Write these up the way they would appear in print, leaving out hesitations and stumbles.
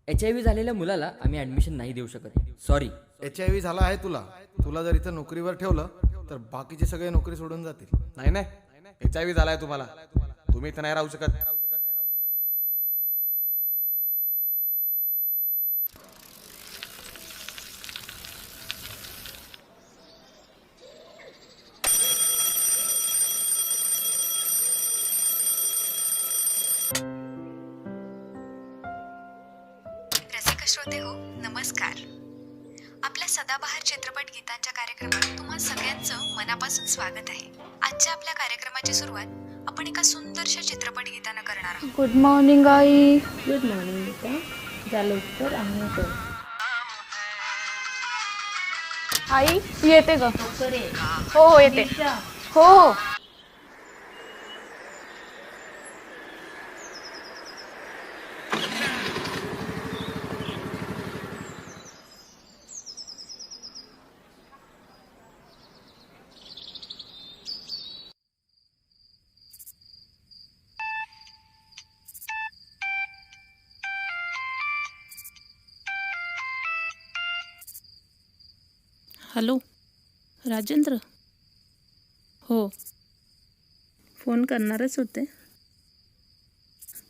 HIV झालेल्या मुलाला आम्ही ॲडमिशन नाही देऊ शकत. सॉरी. HIV झाला आहे तुला. तुला जर इथं नोकरीवर ठेवलं तर बाकीचे सगळे नोकरी सोडून जातील. नाही नाही, HIV झालाय तुम्हाला. तुम्ही इथं नाही राहू शकत. रसिक श्रोते हो, नमस्कार. आपल्या सदाबहार चित्रपट गीतांच्या कार्यक्रमात तुम्हा सगळ्यांचं मनापासून स्वागत आहे. आजच्या आपल्या कार्यक्रमाची सुरुवात आपण एका सुंदरशा चित्रपट गीतानं करणार आहोत. Good morning I. Good morning बेटा. झालं उत्तर आम्ही कर. आई येते ग. करे हो हो येते. हो हो. हॅलो राजेंद्र. हो फोन करणारच होते.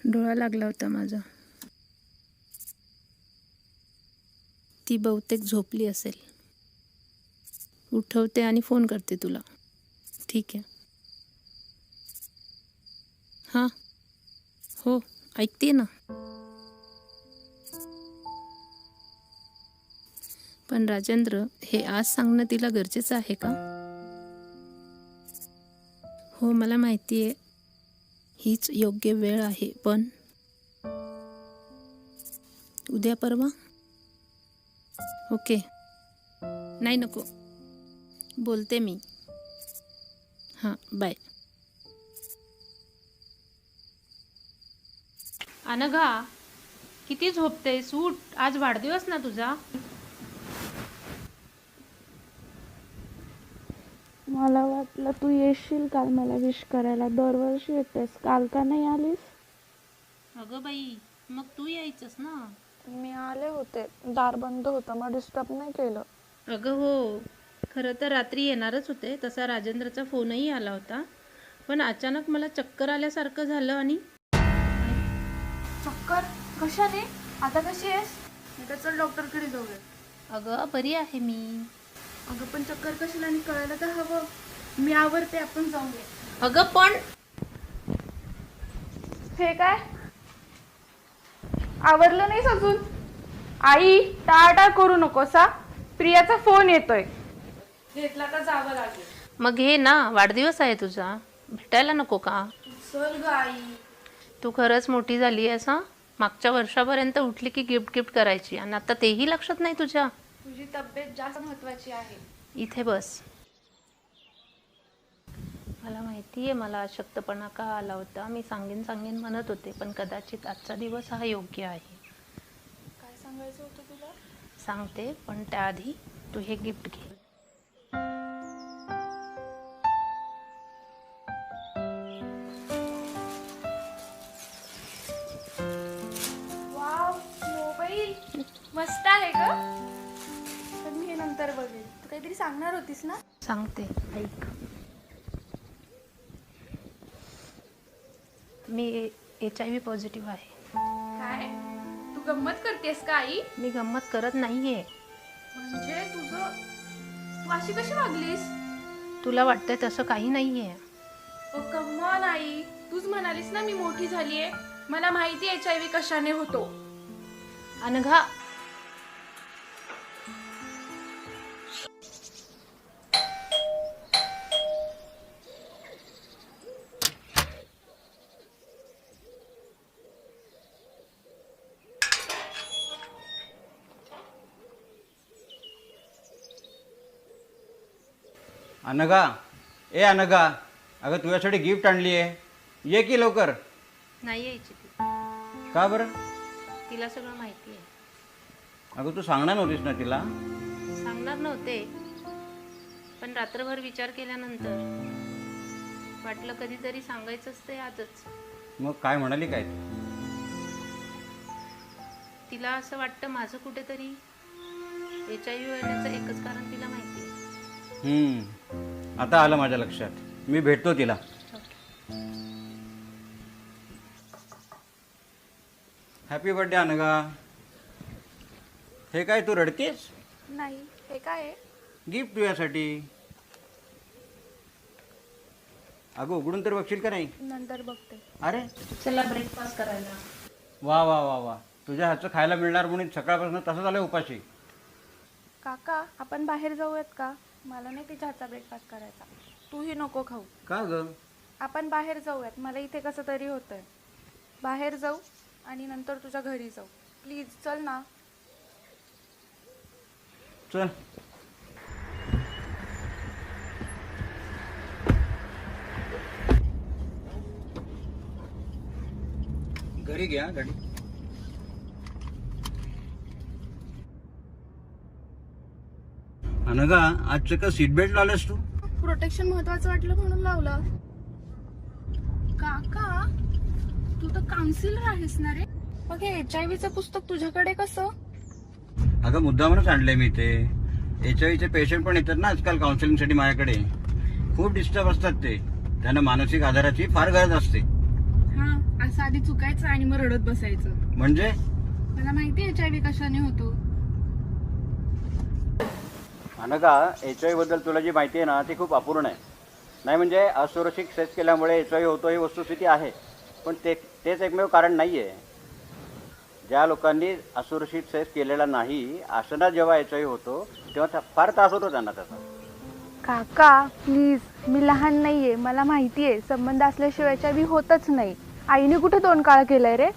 डोळा लागला होता माझा. ती बहुतेक झोपली असेल. उठवते आणि फोन करते तुला. ठीक आहे. हां हो ऐकते ना. पण राजेंद्र हे आज सांगणं तिला गरजेचं आहे का? हो मला माहिती आहे हीच योग्य वेळ आहे, पण उद्या परवा. ओके नाही नको बोलते मी. हां बाय. अनघा किती झोपतेस? उठ, आज वाढदिवस ना तुझा. मला वाटलं तू येशील काल मला विश करायला. दरवर्षी येतेस, काल का नाही आलीस? अगं बाई मग तू यायचंस ना. मी आले होते, दार बंद होतं, मग डिस्टर्ब नाही केलं. अगं हो खरं तर रात्री येणारच होते. तसा राजेंद्रचा फोनही आला होता, पण अचानक मला चक्कर आल्यासारखं झालं. आणि चक्कर कशाने? आता कशी आहेस? मी चल डॉक्टरकडे जाऊया. अगं बरी आहे मी. अगं पण चक्कर कशाला आणि कळायला तर हवं. मी आवरते, आपण जाऊया. अगं पण हे काय आवरलं नाहीस अजून? आई टाळाटाळ करू नकोस हा. प्रियाचा फोन येतोय. घेतला का जावं लागेल. मग हे ना वाढदिवस आहे तुझा, भेटायला नको का? चल ग आई. तू खरंच मोठी झाली आहेस हां. मागच्या वर्षापर्यंत उठली की गिफ्ट करायची आणि आता तेही लक्षात नाही तुझ्या. तुझी तब्येत जास्त महत्वाची आहे. इथे बस. मला माहिती आहे मला अशक्तपणा का आला होता. मी सांगेन म्हणत होते, पण कदाचित आजचा दिवस हा योग्य आहे. काय सांगायचं होतं तुला? सांगते, पण त्याआधी तू हे गिफ्ट घे. वाव, मोबाईल मस्त आहे ग. पण मी हे नंतर बघेल. तू काहीतरी सांगणार होतीस ना? सांगते ऐक. मी HIV पॉझिटिव्ह आहे. काय तू गंमत करतेस का आई? मी गंमत करत नाहीये. म्हणजे तू अशी कशी वागलीस? तुला वाटतंय तसं काही नाहीये. ओ कम ऑन आई, तूच म्हणालीस ना मी मोठी झालीये. मला माहिती HIV कशाने होतो. अनघा अनघा, ए अनघा, अगं तुझ्यासाठी गिफ्ट आणली आहे. ये की लवकर. नाही यायची ती. का बरं? तिला सगळं माहिती आहे. अगं तू सांगणार नव्हतीस ना तिला? सांगणार नव्हते, पण रात्रभर विचार केल्यानंतर वाटलं कधीतरी सांगायचंच ते आजच. मग काय म्हणाली काय? तिला असं वाटतं माझं कुठेतरी HIV होण्याचं एकच कारण तिला माहिती आहे. आता आलं माझ्या लक्षात. मी भेटतो तिला. Happy birthday Anagha. हे काय तू रडतेस? नाही, हे काय आहे? गिफ्ट तुझ्यासाठी. अगं उघडून तर बघशील का नाही? नंतर बघते. अरे चला ब्रेकफास्ट करायला. वा वा वा वा, तुझ्या हातचं खायला मिळणार म्हणून सकाळपासून तसं झालं उपाशी. काका, आपण बाहेर जाऊयात का? मला नाही तिच्या हातचा ब्रेकफास्ट करायचा. तूही नको खाऊ. का ग? आपण बाहेर जाऊयात. मला इथे कसं तरी होतंय. बाहेर जाऊ आणि नंतर तुझ्या घरी जाऊ. प्लीज चल ना. चल. घरी घ्या गाडी. अनघा, आजचं का सीट बेल्ट लावलंस तू? प्रोटेक्शन महत्वाचं वाटलं म्हणून लावलं. काका, तू तर काउन्सिलर आहेस ना रे? मग हे HIV पुस्तक तुझ्याकडे कसं? अगं मुद्दामूनच आणलंय मी ते. HIV पेशंट पण येतात ना आजकाल काउन्सिलिंगसाठी माझ्याकडे. खूप डिस्टर्ब असतात ते. त्यांना मानसिक आधाराची फार गरज असते. हा, असं आधी चुकायचं आणि मग रडत बसायचं. म्हणजे मला माहिती HIV कशाने होतो. अनघा, HIV बद्दल तुला जी माहिती आहे ना ती खूप अपूर्ण आहे. नाही म्हणजे असुरक्षित सेक्स केल्यामुळे HIV होतो ही वस्तुस्थिती आहे, पण तेच एकमेव कारण नाही आहे. ज्या लोकांनी असुरक्षित सेक्स केलेला नाही अशांना जेव्हा HIV होतो तेव्हा फार त्रास होतो त्यांना त्याचा. काका प्लीज, मी लहान नाहीये. मला माहितीये संबंध असल्याशिवाय HIV होतच नाही. आईने कुठे तोंड काळ केलंय रे?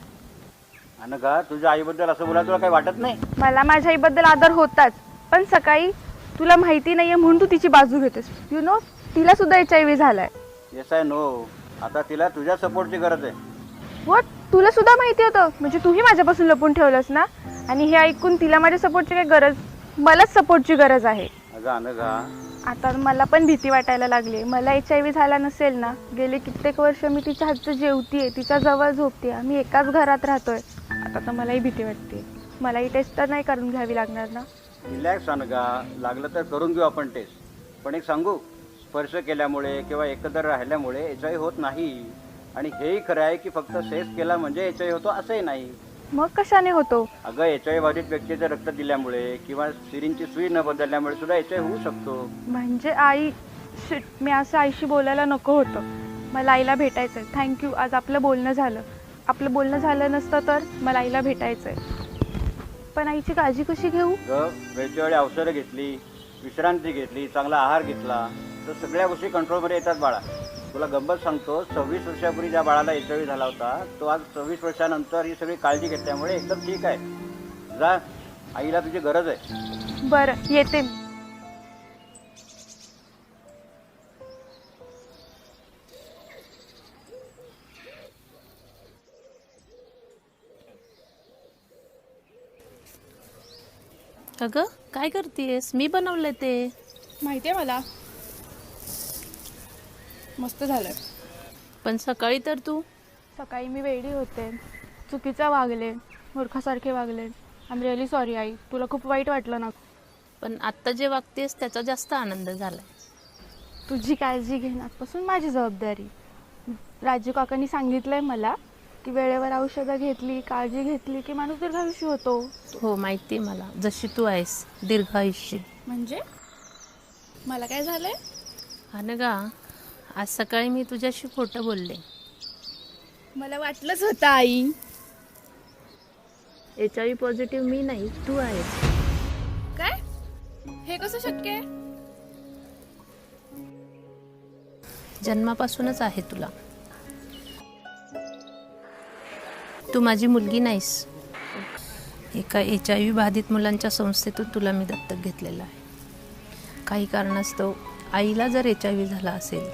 अनघा, तुझ्या आईबद्दल असं बोलायला तुला काही वाटत नाही? मला माझ्या आईबद्दल आदर होताच, पण सकाळी तुला माहिती नाहीये म्हणून तू तिची बाजू घेतेस. यु नो, तिला सुद्धा HIV झालाय. Yes I know. आता तिला तुझ्या सपोर्टची गरज आहे. व्हॉट? तुला सुद्धा माहिती होतं? म्हणजे तूही माझ्यापासून लपून ठेवलंस ना? आणि हे ऐकून तिला माझ्या सपोर्टची काय गरज? मलाच सपोर्टची गरज आहे. अगं अनघा, आता मला पण भीती वाटायला लागली. मला HIV झाला नसेल ना, गेले कित्येक वर्ष मी तिच्या हातचं जेवतीये, तिच्या जवळ झोपते, आम्ही एकाच घरात राहतोय. आता तर मलाही भीती वाटते. मलाही टेस्ट तर नाही करून घ्यावी लागणार ना? रिलॅक्स अनघा, लागलं तर करून घेऊ आपण टेस्ट. पण एक सांगू, स्पर्श केल्यामुळे किंवा एकत्र राहिल्यामुळे HIV होत नाही. आणि हेही खरं आहे की फक्त सेक्स केला म्हणजे HIV होतो असंही नाही. मग कशाने होतो? अगं, HIV बाधित व्यक्तीचं रक्त दिल्यामुळे किंवा सिरिंजची सुई न बदलल्यामुळे सुद्धा HIV होऊ शकतो. म्हणजे आई, शिट, मी असं आईशी बोलायला नको होतं. मला आईला भेटायचंय. थँक्यू, आज आपलं बोलणं झालं. आपलं बोलणं झालं नसतं तर मला आईला भेटायचंय. पण आईची काळजी कशी घेऊ? वेळच्या वेळी औषधं घेतली, विश्रांती घेतली, चांगला आहार घेतला तर सगळ्या गोष्टी कंट्रोलमध्ये येतात बाळा. तुला गंमत सांगतो, 26 वर्षापूर्वी ज्या बाळाला HIV झाला होता तो आज 26 वर्षानंतर ही सगळी काळजी घेतल्यामुळे एकदम ठीक आहे. जा, आईला तुझी गरज आहे. बरं, येते. अगं काय करतेस? मी बनवलंय ते. माहितीये मला. मस्त झालंय. पण सकाळी तर तू. सकाळी मी वेडी होते, चुकीचं वागले, मूर्खासारखे वागले. आय एम रिअली सॉरी आई. तुला खूप वाईट वाटलं ना? पण आत्ता जे वागतेस त्याचा जास्त आनंद झालाय. तुझी काळजी घेण्यापासून माझी जबाबदारी. राजू काकांनी सांगितलंय मला की वेळेवर औषधं घेतली, काळजी घेतली की माणूस दीर्घायुषी होतो. हो माहिती आहे मला, जशी तू आहेस दीर्घायुष्य. म्हणजे मला काय झालंय? अनघा, आज सकाळी मी तुझ्याशी खोटं बोलले. मला वाटलंच होतं आई. HIV पॉझिटिव्ह मी नाही, तू आहेस. काय? हे कसं शक्य आहे? जन्मापासूनच आहे तुला. तू माझी मुलगी नाहीस. एका HIV बाधित मुलांच्या संस्थेतून तुला मी दत्तक घेतलेलं आहे. काही कारणास्तव आईला जर HIV झाला असेल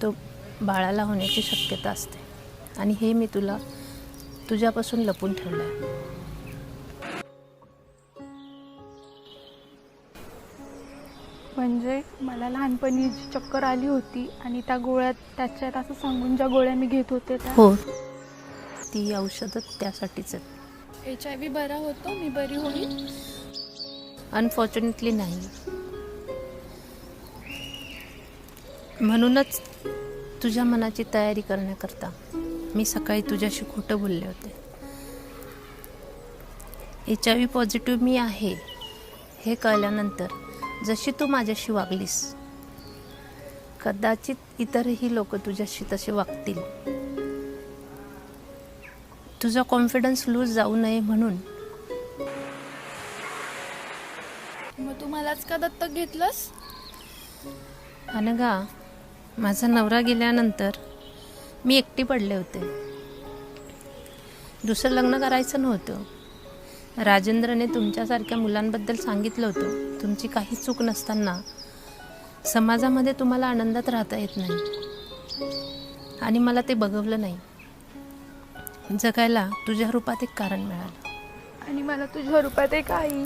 तो बाळाला होण्याची शक्यता असते आणि हे मी तुला तुझ्यापासून लपून ठेवलं आहे. म्हणजे मला लहानपणी जी चक्कर आली होती आणि त्या गोळ्यात त्याच्यात असं सांगून ज्या गोळ्या मी घेत होते त्या. हो, ती औषधं त्यासाठीच आहेत. HIV बरा होतो, मी बरी होईल? अनफॉर्च्युनेटली नाही. म्हणूनच तुझ्या मनाची तयारी करण्याकरता मी सकाळी तुझ्याशी खोटं बोलले होते. HIV पॉझिटिव्ह मी आहे हे कळल्यानंतर जशी तू माझ्याशी वागलीस, कदाचित इतरही लोक तुझ्याशी तसे वागतील. तुझा कॉन्फिडन्स लूज जाऊ नये म्हणून. मग तू मलाच का दत्तक घेतलंस? अनघा, माझा नवरा गेल्यानंतर मी एकटी पडले होते. दुसरं लग्न करायचं नव्हतं. राजेंद्रने तुमच्यासारख्या मुलांबद्दल सांगितलं होतं, तुमची काही चूक नसताना समाजामध्ये तुम्हाला आनंदात राहता येत नाही. आणि मला ते बघवलं नाही. जगायला तुझ्या रूपात एक कारण मिळालं. आणि मला तुझ्या रूपात एक आई.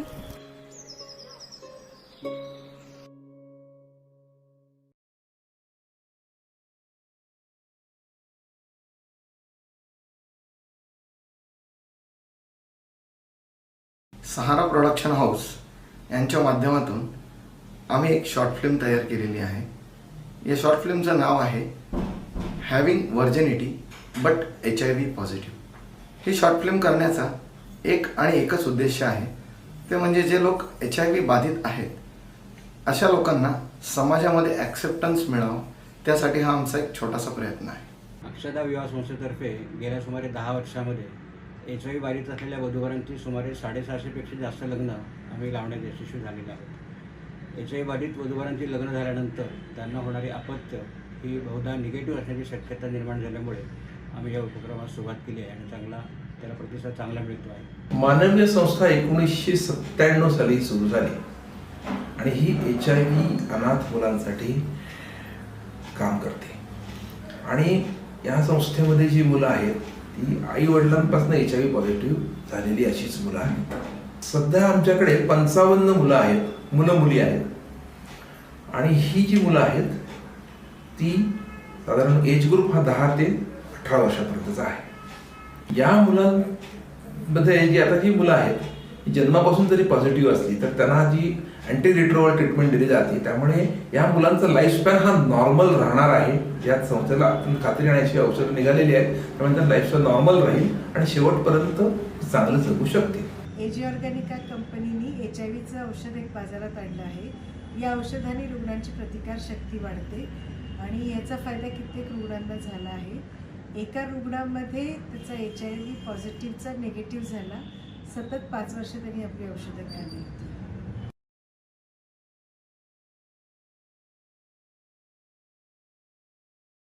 सहारा प्रोडक्शन हाऊस यांच्या माध्यमातून आम्ही एक शॉर्ट फिल्म तयार केलेली आहे. या शॉर्ट फिल्मचं नाव आहे having virginity but HIV positive. He short film करण्याचा एक आणि एकच उद्देश आहे, ते म्हणजे जे लोक HIV बाधित आहेत अशा लोकांना समाजामध्ये ॲक्सेप्टन्स मिळावं, त्यासाठी हा आमचा एक छोटासा प्रयत्न आहे. अक्षदा विवाह संस्थेतर्फे गेल्या सुमारे 10 वर्षामध्ये HIV बाधित असलेल्या वधूवरांची सुमारे 650पेक्षा जास्त लग्न आम्ही लावण्यात यशस्वी झालेले आहोत. HIV बाधित वधूवरांची लग्न झाल्यानंतर त्यांना होणारी अपत्य ही बहुधा निगेटिव्ह असण्याची शक्यता निर्माण झाल्यामुळे आम्ही या उपक्रमास सुरुवात केली आहे आणि त्याला प्रतिसाद चांगला मिळतो आहे. मानवीय संस्था 1997 साली सुरू झाली आणि ही HIV अनाथ मुलांसाठी काम करते. आणि या संस्थेमध्ये जी मुलं आहेत ती आई वडिलांपासून HIV पॉझिटिव्ह झालेली अशीच मुलं आहेत. सध्या आमच्याकडे 55 मुलं आहेत, मुली आहेत. आणि ही जी मुलं आहेत ती साधारण एज ग्रुप हा 10 ते 18 वर्षापर्यंतचा आहे. या मुलांमध्ये जी आता जी मुलं आहेत जन्मापासून जरी पॉझिटिव्ह असली तर त्यांना जी अँटी रिट्रोवल ट्रीटमेंट दिली जाते, त्यामुळे या मुलांचा लाईफस्पॅन हा नॉर्मल राहणार आहे. या संस्थेला आपण खात्री आणण्याची औषधं निघालेली आहेत, त्यामुळे त्यांचं लाईफस्पॅन नॉर्मल राहील आणि शेवटपर्यंत चांगलं जगू शकते. एजी ऑर्गॅनिका कंपनीने HIVचं औषध एक बाजारात आणलं आहे. या औषधाने रुग्णांची प्रतिकारशक्ती वाढते आणि याचा फायदा कित्येक रुग्णांना झाला आहे. एका रुग्णामध्ये त्याचा HIV पॉझिटिव्हचा निगेटिव्ह झाला. सतत 5 वर्ष त्यांनी आपली औषधं खाल्ली.